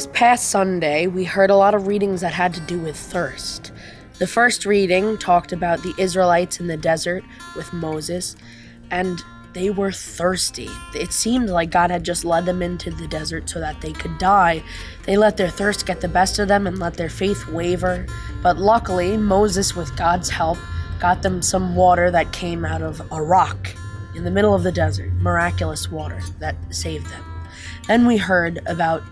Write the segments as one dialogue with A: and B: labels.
A: This past Sunday, we heard a lot of readings that had to do with thirst. The first reading talked about the Israelites in the desert with Moses, and they were thirsty. It seemed like God had just led them into the desert so that they could die. They let their thirst get the best of them and let their faith waver. But luckily, Moses, with God's help, got them some water that came out of a rock in the middle of the desert, miraculous water that saved them. Then we heard about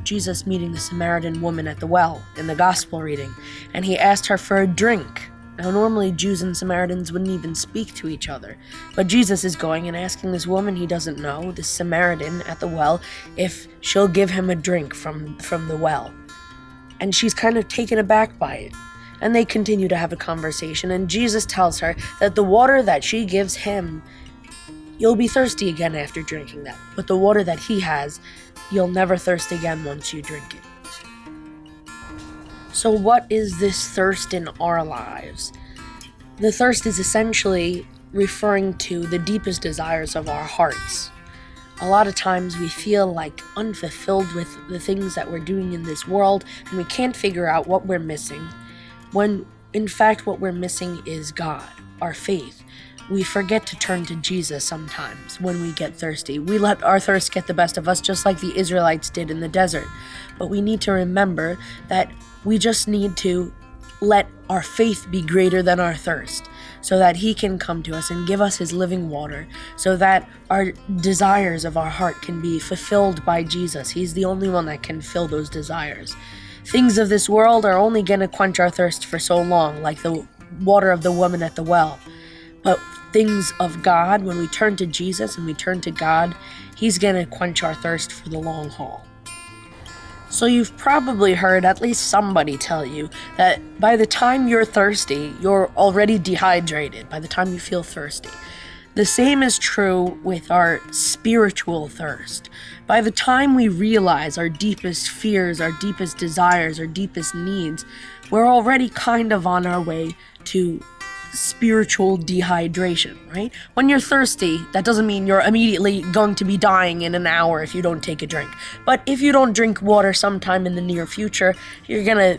A: Jesus meeting the Samaritan woman at the well in the gospel reading, and he asked her for a drink. Now, normally Jews and Samaritans wouldn't even speak to each other, but Jesus is going and asking this woman he doesn't know, this Samaritan at the well, if she'll give him a drink from the well. And she's kind of taken aback by it. And they continue to have a conversation, and Jesus tells her that the water that she gives him, you'll be thirsty again after drinking that. But the water that he has, you'll never thirst again once you drink it. So what is this thirst in our lives? The thirst is essentially referring to the deepest desires of our hearts. A lot of times we feel like unfulfilled with the things that we're doing in this world, and we can't figure out what we're missing, when in fact what we're missing is God, our faith. We forget to turn to Jesus sometimes when we get thirsty. We let our thirst get the best of us, just like the Israelites did in the desert. But we need to remember that we just need to let our faith be greater than our thirst, so that he can come to us and give us his living water, so that our desires of our heart can be fulfilled by Jesus. He's the only one that can fill those desires. Things of this world are only going to quench our thirst for so long, like the water of the woman at the well. But things of God, when we turn to Jesus and we turn to God, he's going to quench our thirst for the long haul. So you've probably heard at least somebody tell you that by the time you're thirsty, you're already dehydrated, by the time you feel thirsty. The same is true with our spiritual thirst. By the time we realize our deepest fears, our deepest desires, our deepest needs, we're already kind of on our way to spiritual dehydration, right? When you're thirsty, that doesn't mean you're immediately going to be dying in an hour if you don't take a drink. But if you don't drink water sometime in the near future, you're gonna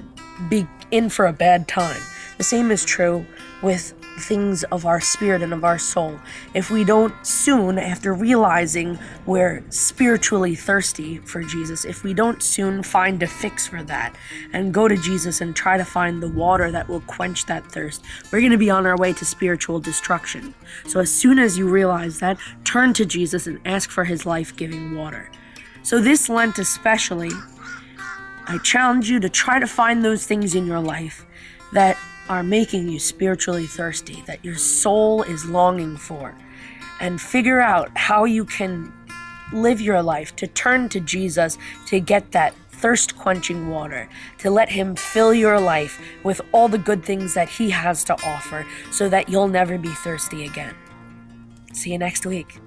A: be in for a bad time. The same is true with things of our spirit and of our soul. If we don't soon, after realizing we're spiritually thirsty for Jesus, if we don't soon find a fix for that and go to Jesus and try to find the water that will quench that thirst, we're going to be on our way to spiritual destruction. So as soon as you realize that, turn to Jesus and ask for his life-giving water. So this Lent especially, I challenge you to try to find those things in your life that are making you spiritually thirsty, that your soul is longing for, and figure out how you can live your life to turn to Jesus to get that thirst-quenching water, to let him fill your life with all the good things that he has to offer so that you'll never be thirsty again. See you next week.